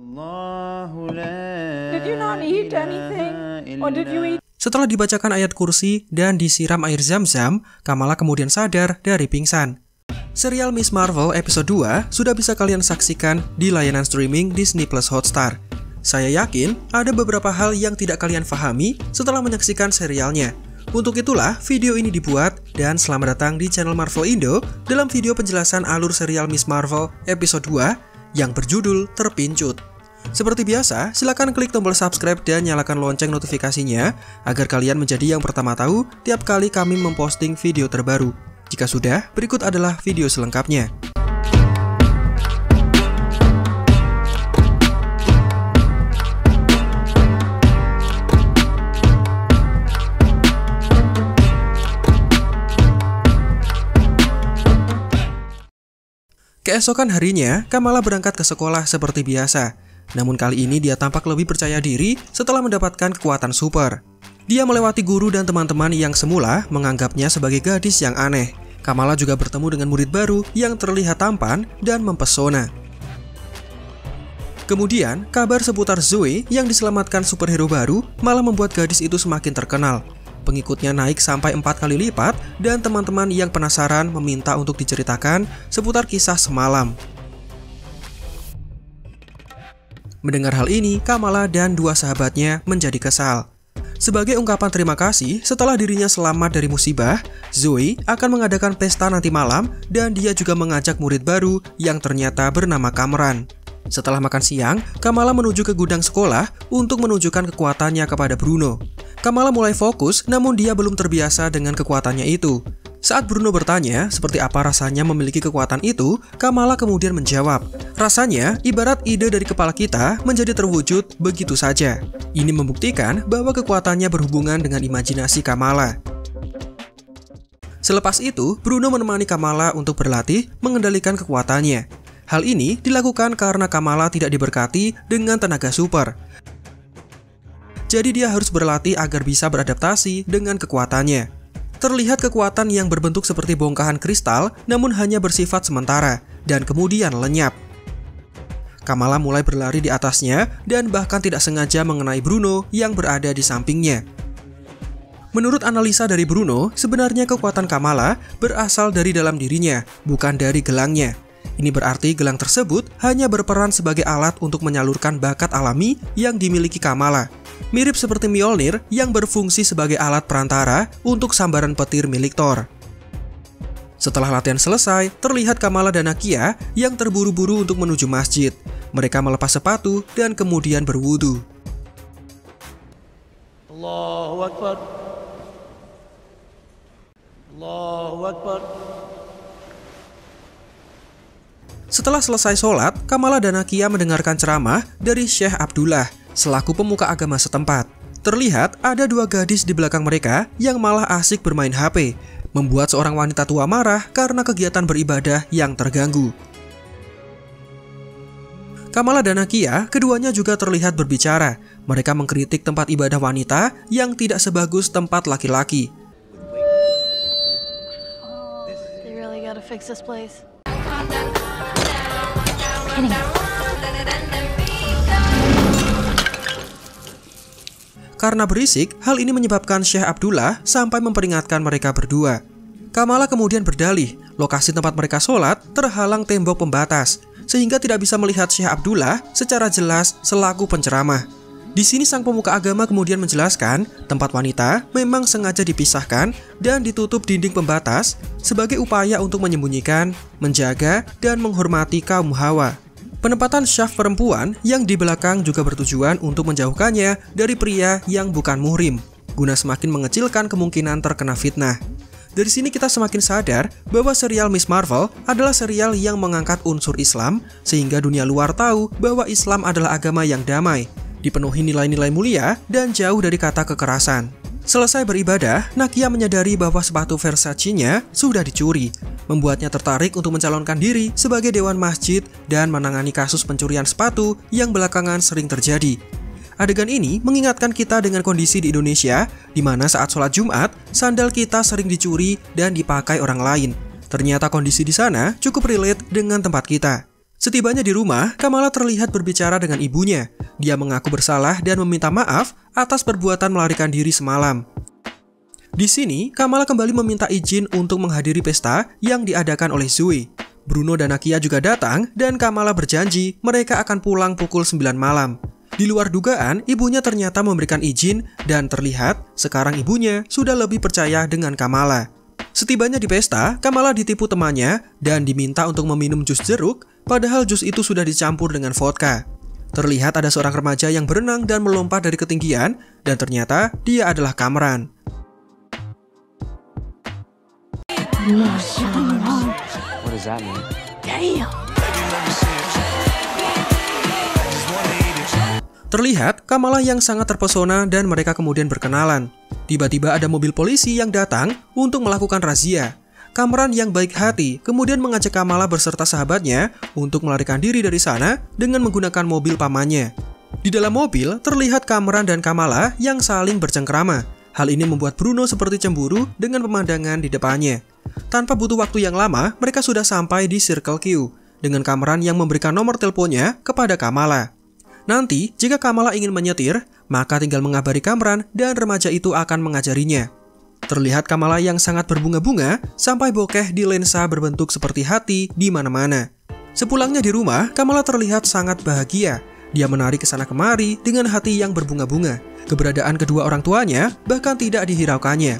Did you not eat anything? Or did you eat? Setelah dibacakan ayat kursi dan disiram air zam-zam, Kamala kemudian sadar dari pingsan. Serial Miss Marvel episode 2 sudah bisa kalian saksikan di layanan streaming Disney Plus Hotstar. Saya yakin ada beberapa hal yang tidak kalian pahami setelah menyaksikan serialnya. Untuk itulah video ini dibuat dan selamat datang di channel Marvel Indo dalam video penjelasan alur serial Miss Marvel episode 2 yang berjudul Terpincut. Seperti biasa, silakan klik tombol subscribe dan nyalakan lonceng notifikasinya agar kalian menjadi yang pertama tahu tiap kali kami memposting video terbaru. Jika sudah, berikut adalah video selengkapnya. Keesokan harinya, Kamala berangkat ke sekolah seperti biasa. Namun kali ini dia tampak lebih percaya diri setelah mendapatkan kekuatan super. Dia melewati guru dan teman-teman yang semula menganggapnya sebagai gadis yang aneh. Kamala juga bertemu dengan murid baru yang terlihat tampan dan mempesona. Kemudian, kabar seputar Zoe yang diselamatkan superhero baru malah membuat gadis itu semakin terkenal. Pengikutnya naik sampai 4 kali lipat dan teman-teman yang penasaran meminta untuk diceritakan seputar kisah semalam. Mendengar hal ini, Kamala dan dua sahabatnya menjadi kesal. Sebagai ungkapan terima kasih setelah dirinya selamat dari musibah, Zoe akan mengadakan pesta nanti malam dan dia juga mengajak murid baru yang ternyata bernama Cameron. Setelah makan siang, Kamala menuju ke gudang sekolah untuk menunjukkan kekuatannya kepada Bruno. Kamala mulai fokus, namun dia belum terbiasa dengan kekuatannya itu. Saat Bruno bertanya seperti apa rasanya memiliki kekuatan itu, Kamala kemudian menjawab, rasanya ibarat ide dari kepala kita menjadi terwujud begitu saja. Ini membuktikan bahwa kekuatannya berhubungan dengan imajinasi Kamala. Selepas itu, Bruno menemani Kamala untuk berlatih mengendalikan kekuatannya. Hal ini dilakukan karena Kamala tidak diberkati dengan tenaga super. Jadi dia harus berlatih agar bisa beradaptasi dengan kekuatannya. Terlihat kekuatan yang berbentuk seperti bongkahan kristal namun hanya bersifat sementara dan kemudian lenyap. Kamala mulai berlari di atasnya dan bahkan tidak sengaja mengenai Bruno yang berada di sampingnya. Menurut analisa dari Bruno, sebenarnya kekuatan Kamala berasal dari dalam dirinya, bukan dari gelangnya. Ini berarti gelang tersebut hanya berperan sebagai alat untuk menyalurkan bakat alami yang dimiliki Kamala. Mirip seperti Mjolnir yang berfungsi sebagai alat perantara untuk sambaran petir milik Thor. Setelah latihan selesai, terlihat Kamala dan Nakia yang terburu-buru untuk menuju masjid. Mereka melepas sepatu dan kemudian berwudu. Allahu Akbar. Allahu Akbar. Setelah selesai sholat, Kamala dan Nakia mendengarkan ceramah dari Syekh Abdullah selaku pemuka agama setempat. Terlihat ada dua gadis di belakang mereka yang malah asik bermain HP, membuat seorang wanita tua marah karena kegiatan beribadah yang terganggu. Kamala dan Nakia, keduanya juga terlihat berbicara. Mereka mengkritik tempat ibadah wanita yang tidak sebagus tempat laki-laki. They really gotta fix this place. Karena berisik, hal ini menyebabkan Syekh Abdullah sampai memperingatkan mereka berdua. Kamala kemudian berdalih, lokasi tempat mereka sholat terhalang tembok pembatas, sehingga tidak bisa melihat Syekh Abdullah secara jelas selaku penceramah. Di sini sang pemuka agama kemudian menjelaskan, tempat wanita memang sengaja dipisahkan dan ditutup dinding pembatas sebagai upaya untuk menyembunyikan, menjaga, dan menghormati kaum hawa. Penempatan syaf perempuan yang di belakang juga bertujuan untuk menjauhkannya dari pria yang bukan muhrim, guna semakin mengecilkan kemungkinan terkena fitnah. Dari sini kita semakin sadar bahwa serial Miss Marvel adalah serial yang mengangkat unsur Islam, sehingga dunia luar tahu bahwa Islam adalah agama yang damai, dipenuhi nilai-nilai mulia, dan jauh dari kata kekerasan. Selesai beribadah, Nakia menyadari bahwa sepatu Versace-nya sudah dicuri, membuatnya tertarik untuk mencalonkan diri sebagai dewan masjid dan menangani kasus pencurian sepatu yang belakangan sering terjadi. Adegan ini mengingatkan kita dengan kondisi di Indonesia, di mana saat sholat Jumat, sandal kita sering dicuri dan dipakai orang lain. Ternyata kondisi di sana cukup relate dengan tempat kita. Setibanya di rumah, Kamala terlihat berbicara dengan ibunya. Dia mengaku bersalah dan meminta maaf atas perbuatan melarikan diri semalam. Di sini, Kamala kembali meminta izin untuk menghadiri pesta yang diadakan oleh Zoe. Bruno dan Nakia juga datang dan Kamala berjanji mereka akan pulang pukul 9 malam. Di luar dugaan, ibunya ternyata memberikan izin dan terlihat sekarang ibunya sudah lebih percaya dengan Kamala. Setibanya di pesta, Kamala ditipu temannya dan diminta untuk meminum jus jeruk, padahal jus itu sudah dicampur dengan vodka. Terlihat ada seorang remaja yang berenang dan melompat dari ketinggian, dan ternyata dia adalah Kamran. What does that mean? Terlihat Kamala yang sangat terpesona dan mereka kemudian berkenalan. Tiba-tiba ada mobil polisi yang datang untuk melakukan razia. Kamran yang baik hati kemudian mengajak Kamala berserta sahabatnya untuk melarikan diri dari sana dengan menggunakan mobil pamannya. Di dalam mobil terlihat Kamran dan Kamala yang saling bercengkrama. Hal ini membuat Bruno seperti cemburu dengan pemandangan di depannya. Tanpa butuh waktu yang lama, mereka sudah sampai di Circle Q dengan Kamran yang memberikan nomor teleponnya kepada Kamala. Nanti, jika Kamala ingin menyetir, maka tinggal mengabari Kamran dan remaja itu akan mengajarinya. Terlihat Kamala yang sangat berbunga-bunga sampai bokeh di lensa berbentuk seperti hati di mana-mana. Sepulangnya di rumah, Kamala terlihat sangat bahagia. Dia menari ke sana kemari dengan hati yang berbunga-bunga. Keberadaan kedua orang tuanya bahkan tidak dihiraukannya.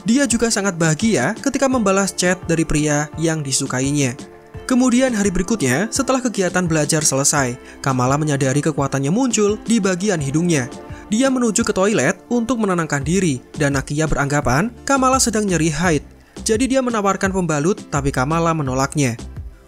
Dia juga sangat bahagia ketika membalas chat dari pria yang disukainya. Kemudian hari berikutnya, setelah kegiatan belajar selesai, Kamala menyadari kekuatannya muncul di bagian hidungnya. Dia menuju ke toilet untuk menenangkan diri, dan Nakia beranggapan Kamala sedang nyeri haid. Jadi dia menawarkan pembalut, tapi Kamala menolaknya.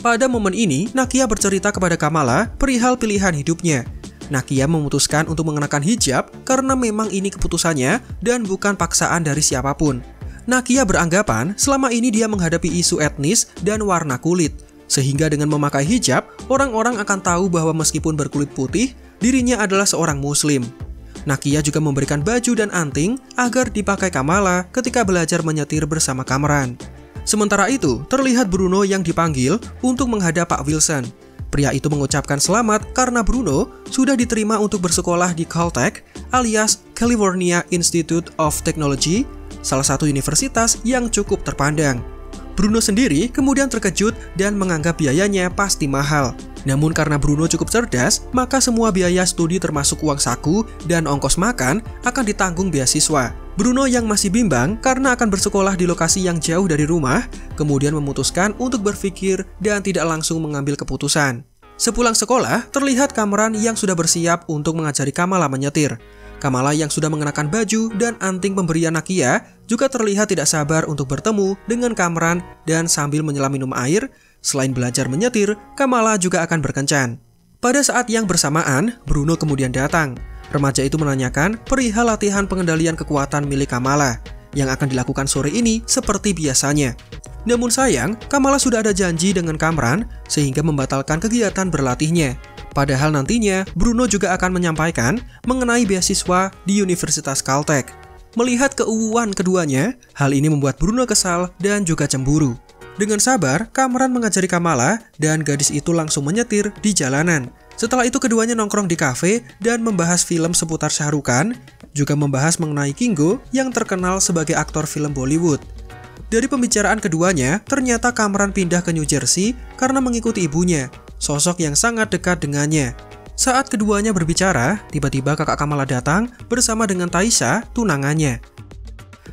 Pada momen ini, Nakia bercerita kepada Kamala perihal pilihan hidupnya. Nakia memutuskan untuk mengenakan hijab karena memang ini keputusannya dan bukan paksaan dari siapapun. Nakia beranggapan selama ini dia menghadapi isu etnis dan warna kulit. Sehingga dengan memakai hijab, orang-orang akan tahu bahwa meskipun berkulit putih, dirinya adalah seorang muslim. Nakia juga memberikan baju dan anting agar dipakai Kamala ketika belajar menyetir bersama Kamran. Sementara itu, terlihat Bruno yang dipanggil untuk menghadap Pak Wilson. Pria itu mengucapkan selamat karena Bruno sudah diterima untuk bersekolah di Caltech alias California Institute of Technology, salah satu universitas yang cukup terpandang. Bruno sendiri kemudian terkejut dan menganggap biayanya pasti mahal. Namun karena Bruno cukup cerdas, maka semua biaya studi termasuk uang saku dan ongkos makan akan ditanggung beasiswa. Bruno yang masih bimbang karena akan bersekolah di lokasi yang jauh dari rumah, kemudian memutuskan untuk berpikir dan tidak langsung mengambil keputusan. Sepulang sekolah, terlihat Kamran yang sudah bersiap untuk mengajari Kamala menyetir. Kamala yang sudah mengenakan baju dan anting pemberian Nakia juga terlihat tidak sabar untuk bertemu dengan Kamran dan sambil menyelam minum air. Selain belajar menyetir, Kamala juga akan berkencan. Pada saat yang bersamaan, Bruno kemudian datang. Remaja itu menanyakan perihal latihan pengendalian kekuatan milik Kamala yang akan dilakukan sore ini seperti biasanya. Namun sayang, Kamala sudah ada janji dengan Kamran sehingga membatalkan kegiatan berlatihnya. Padahal nantinya, Bruno juga akan menyampaikan mengenai beasiswa di Universitas Caltech. Melihat keuuan keduanya, hal ini membuat Bruno kesal dan juga cemburu. Dengan sabar, Kamran mengajari Kamala dan gadis itu langsung menyetir di jalanan. Setelah itu keduanya nongkrong di kafe dan membahas film seputar Shah Rukh Khan, juga membahas mengenai Kingo yang terkenal sebagai aktor film Bollywood. Dari pembicaraan keduanya, ternyata Kamran pindah ke New Jersey karena mengikuti ibunya, sosok yang sangat dekat dengannya. Saat keduanya berbicara, tiba-tiba kakak Kamala datang bersama dengan Taisha, tunangannya.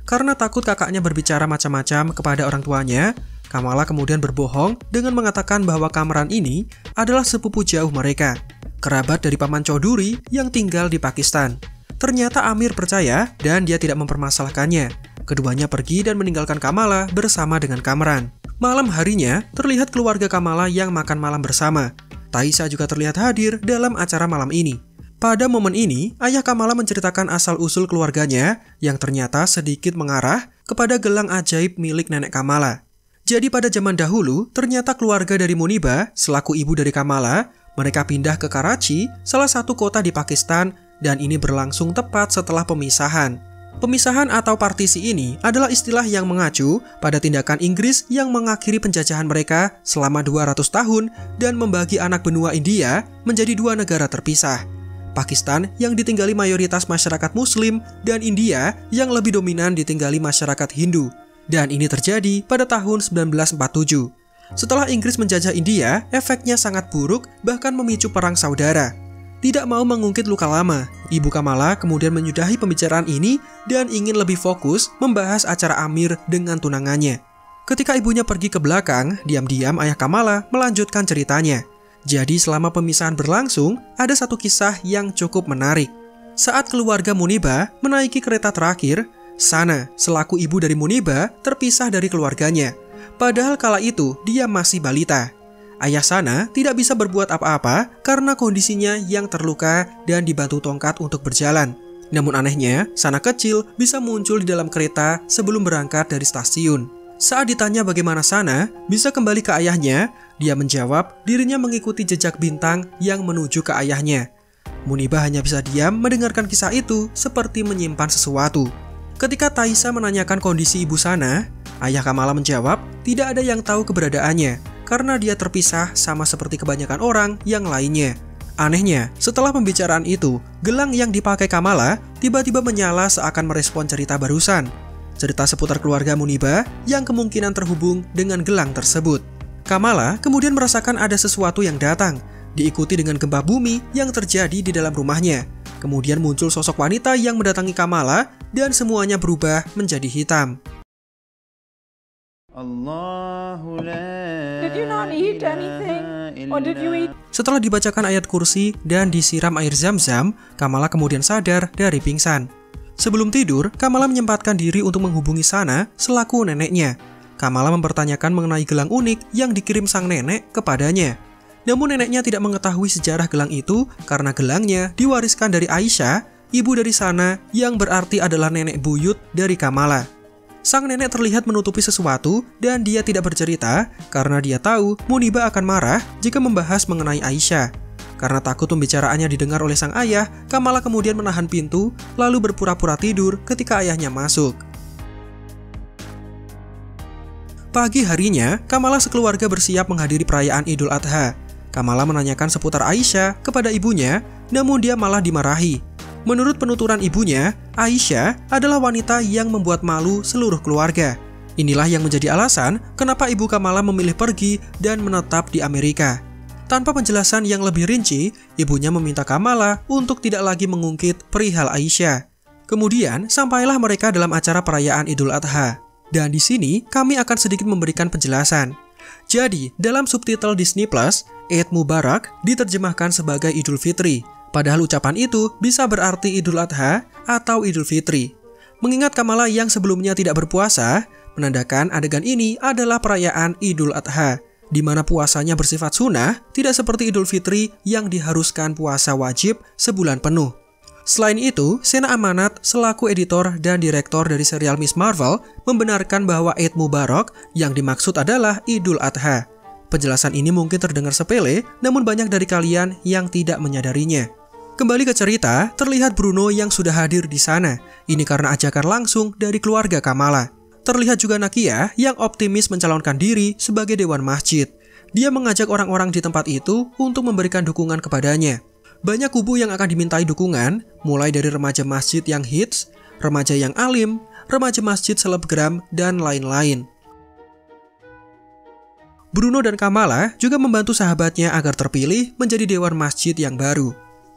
Karena takut kakaknya berbicara macam-macam kepada orang tuanya, Kamala kemudian berbohong dengan mengatakan bahwa Kamran ini adalah sepupu jauh mereka, kerabat dari Paman Chaudhuri yang tinggal di Pakistan. Ternyata Amir percaya dan dia tidak mempermasalahkannya. Keduanya pergi dan meninggalkan Kamala bersama dengan Kamran. Malam harinya, terlihat keluarga Kamala yang makan malam bersama. Taisha juga terlihat hadir dalam acara malam ini. Pada momen ini, ayah Kamala menceritakan asal-usul keluarganya yang ternyata sedikit mengarah kepada gelang ajaib milik nenek Kamala. Jadi pada zaman dahulu, ternyata keluarga dari Muniba, selaku ibu dari Kamala, mereka pindah ke Karachi, salah satu kota di Pakistan, dan ini berlangsung tepat setelah pemisahan. Pemisahan atau partisi ini adalah istilah yang mengacu pada tindakan Inggris yang mengakhiri penjajahan mereka selama 200 tahun dan membagi anak benua India menjadi dua negara terpisah. Pakistan yang ditinggali mayoritas masyarakat Muslim dan India yang lebih dominan ditinggali masyarakat Hindu. Dan ini terjadi pada tahun 1947. Setelah Inggris menjajah India, efeknya sangat buruk bahkan memicu perang saudara. Tidak mau mengungkit luka lama, Ibu Kamala kemudian menyudahi pembicaraan ini dan ingin lebih fokus membahas acara Amir dengan tunangannya. Ketika ibunya pergi ke belakang, diam-diam ayah Kamala melanjutkan ceritanya. Jadi selama pemisahan berlangsung, ada satu kisah yang cukup menarik. Saat keluarga Muniba menaiki kereta terakhir, Sana, selaku ibu dari Muniba, terpisah dari keluarganya. Padahal kala itu dia masih balita. Ayah Sana tidak bisa berbuat apa-apa karena kondisinya yang terluka dan dibantu tongkat untuk berjalan. Namun anehnya, Sana kecil bisa muncul di dalam kereta sebelum berangkat dari stasiun. Saat ditanya bagaimana Sana bisa kembali ke ayahnya, dia menjawab dirinya mengikuti jejak bintang yang menuju ke ayahnya. Muniba hanya bisa diam mendengarkan kisah itu seperti menyimpan sesuatu. Ketika Taisa menanyakan kondisi ibu Sana, ayah Kamala menjawab tidak ada yang tahu keberadaannya karena dia terpisah sama seperti kebanyakan orang yang lainnya. Anehnya, setelah pembicaraan itu, gelang yang dipakai Kamala tiba-tiba menyala seakan merespon cerita barusan. Cerita seputar keluarga Muniba yang kemungkinan terhubung dengan gelang tersebut. Kamala kemudian merasakan ada sesuatu yang datang, diikuti dengan gempa bumi yang terjadi di dalam rumahnya. Kemudian muncul sosok wanita yang mendatangi Kamala dan semuanya berubah menjadi hitam. Did you not eat anything? Or did you eat? Setelah dibacakan ayat kursi dan disiram air zam-zam, Kamala kemudian sadar dari pingsan. Sebelum tidur, Kamala menyempatkan diri untuk menghubungi Sana selaku neneknya. Kamala mempertanyakan mengenai gelang unik yang dikirim sang nenek kepadanya. Namun neneknya tidak mengetahui sejarah gelang itu karena gelangnya diwariskan dari Aisyah, ibu dari Sana yang berarti adalah nenek buyut dari Kamala. Sang nenek terlihat menutupi sesuatu dan dia tidak bercerita karena dia tahu Muniba akan marah jika membahas mengenai Aisyah. Karena takut pembicaraannya didengar oleh sang ayah, Kamala kemudian menahan pintu lalu berpura-pura tidur ketika ayahnya masuk. Pagi harinya, Kamala sekeluarga bersiap menghadiri perayaan Idul Adha. Kamala menanyakan seputar Aisyah kepada ibunya, namun dia malah dimarahi. Menurut penuturan ibunya, Aisyah adalah wanita yang membuat malu seluruh keluarga. Inilah yang menjadi alasan kenapa ibu Kamala memilih pergi dan menetap di Amerika. Tanpa penjelasan yang lebih rinci, ibunya meminta Kamala untuk tidak lagi mengungkit perihal Aisyah. Kemudian, sampailah mereka dalam acara perayaan Idul Adha. Dan di sini, kami akan sedikit memberikan penjelasan. Jadi, dalam subtitle Disney Plus, Eid Mubarak diterjemahkan sebagai Idul Fitri. Padahal ucapan itu bisa berarti Idul Adha atau Idul Fitri. Mengingat Kamala yang sebelumnya tidak berpuasa, menandakan adegan ini adalah perayaan Idul Adha, di mana puasanya bersifat sunnah, tidak seperti Idul Fitri yang diharuskan puasa wajib sebulan penuh. Selain itu, Sena Amanat selaku editor dan direktor dari serial Miss Marvel membenarkan bahwa Eid Mubarak yang dimaksud adalah Idul Adha. Penjelasan ini mungkin terdengar sepele, namun banyak dari kalian yang tidak menyadarinya. Kembali ke cerita, terlihat Bruno yang sudah hadir di sana. Ini karena ajakan langsung dari keluarga Kamala. Terlihat juga Nakia yang optimis mencalonkan diri sebagai dewan masjid. Dia mengajak orang-orang di tempat itu untuk memberikan dukungan kepadanya. Banyak kubu yang akan dimintai dukungan, mulai dari remaja masjid yang hits, remaja yang alim, remaja masjid selebgram, dan lain-lain. Bruno dan Kamala juga membantu sahabatnya agar terpilih menjadi dewan masjid yang baru.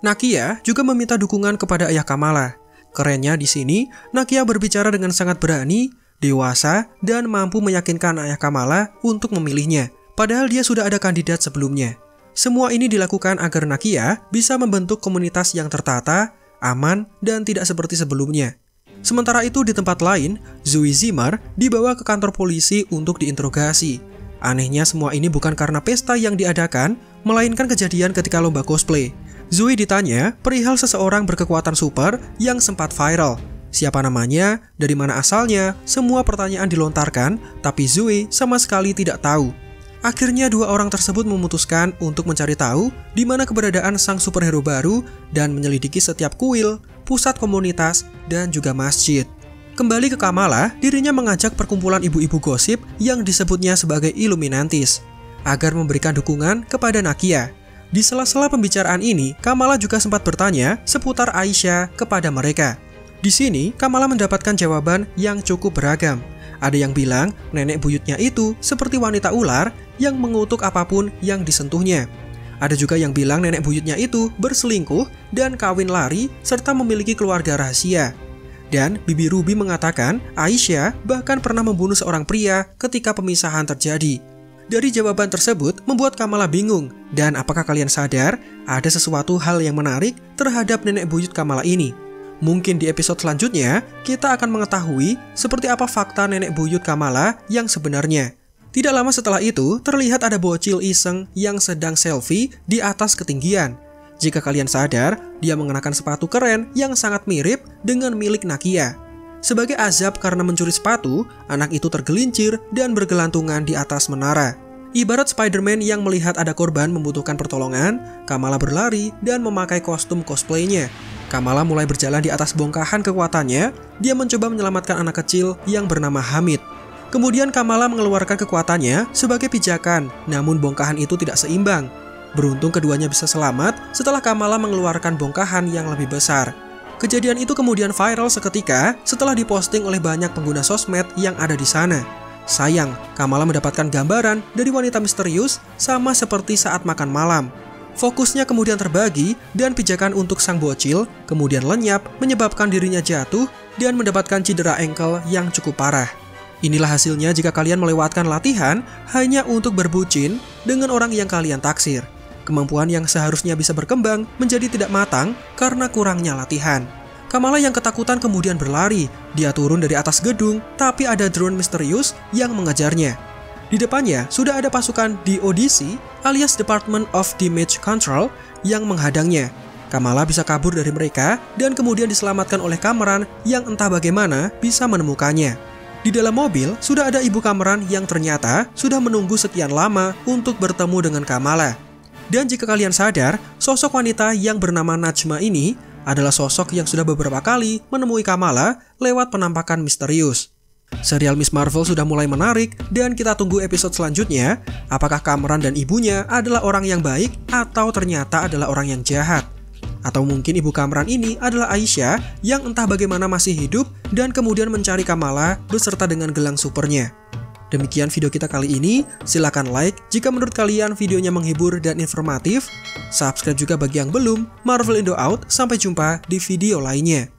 Nakia juga meminta dukungan kepada ayah Kamala. Kerennya di sini, Nakia berbicara dengan sangat berani, dewasa, dan mampu meyakinkan ayah Kamala untuk memilihnya. Padahal dia sudah ada kandidat sebelumnya. Semua ini dilakukan agar Nakia bisa membentuk komunitas yang tertata, aman, dan tidak seperti sebelumnya. Sementara itu di tempat lain, Zoe Zimmer dibawa ke kantor polisi untuk diinterogasi. Anehnya semua ini bukan karena pesta yang diadakan, melainkan kejadian ketika lomba cosplay. Zoe ditanya perihal seseorang berkekuatan super yang sempat viral. Siapa namanya, dari mana asalnya, semua pertanyaan dilontarkan, tapi Zoe sama sekali tidak tahu. Akhirnya dua orang tersebut memutuskan untuk mencari tahu di mana keberadaan sang superhero baru dan menyelidiki setiap kuil, pusat komunitas, dan juga masjid. Kembali ke Kamala, dirinya mengajak perkumpulan ibu-ibu gosip yang disebutnya sebagai Illuminantis agar memberikan dukungan kepada Nakia. Di sela-sela pembicaraan ini, Kamala juga sempat bertanya seputar Aisyah kepada mereka. Di sini, Kamala mendapatkan jawaban yang cukup beragam. Ada yang bilang nenek buyutnya itu seperti wanita ular yang mengutuk apapun yang disentuhnya. Ada juga yang bilang nenek buyutnya itu berselingkuh dan kawin lari serta memiliki keluarga rahasia. Dan Bibi Ruby mengatakan Aisyah bahkan pernah membunuh seorang pria ketika pemisahan terjadi. Dari jawaban tersebut membuat Kamala bingung. Dan apakah kalian sadar ada sesuatu hal yang menarik terhadap nenek buyut Kamala ini? Mungkin di episode selanjutnya kita akan mengetahui seperti apa fakta nenek buyut Kamala yang sebenarnya. Tidak lama setelah itu, terlihat ada bocil iseng yang sedang selfie di atas ketinggian. Jika kalian sadar, dia mengenakan sepatu keren yang sangat mirip dengan milik Nakia. Sebagai azab karena mencuri sepatu, anak itu tergelincir dan bergelantungan di atas menara. Ibarat Spider-Man yang melihat ada korban membutuhkan pertolongan, Kamala berlari dan memakai kostum cosplaynya. Kamala mulai berjalan di atas bongkahan kekuatannya, dia mencoba menyelamatkan anak kecil yang bernama Hamid. Kemudian Kamala mengeluarkan kekuatannya sebagai pijakan, namun bongkahan itu tidak seimbang. Beruntung keduanya bisa selamat setelah Kamala mengeluarkan bongkahan yang lebih besar. Kejadian itu kemudian viral seketika setelah diposting oleh banyak pengguna sosmed yang ada di sana. Sayang, Kamala mendapatkan gambaran dari wanita misterius sama seperti saat makan malam. Fokusnya kemudian terbagi dan pijakan untuk sang bocil kemudian lenyap menyebabkan dirinya jatuh dan mendapatkan cedera ankle yang cukup parah. Inilah hasilnya jika kalian melewatkan latihan hanya untuk berbucin dengan orang yang kalian taksir. Kemampuan yang seharusnya bisa berkembang menjadi tidak matang karena kurangnya latihan. Kamala yang ketakutan kemudian berlari. Dia turun dari atas gedung, tapi ada drone misterius yang mengejarnya. Di depannya sudah ada pasukan DODC alias Department of Damage Control yang menghadangnya. Kamala bisa kabur dari mereka dan kemudian diselamatkan oleh Kamran yang entah bagaimana bisa menemukannya. Di dalam mobil, sudah ada ibu Kamran yang ternyata sudah menunggu sekian lama untuk bertemu dengan Kamala. Dan jika kalian sadar, sosok wanita yang bernama Najma ini adalah sosok yang sudah beberapa kali menemui Kamala lewat penampakan misterius. Serial Miss Marvel sudah mulai menarik dan kita tunggu episode selanjutnya. Apakah Kamran dan ibunya adalah orang yang baik atau ternyata adalah orang yang jahat? Atau mungkin ibu Kamran ini adalah Aisyah yang entah bagaimana masih hidup dan kemudian mencari Kamala beserta dengan gelang supernya. Demikian video kita kali ini, silakan like jika menurut kalian videonya menghibur dan informatif. Subscribe juga bagi yang belum. Marvel Indo out, sampai jumpa di video lainnya.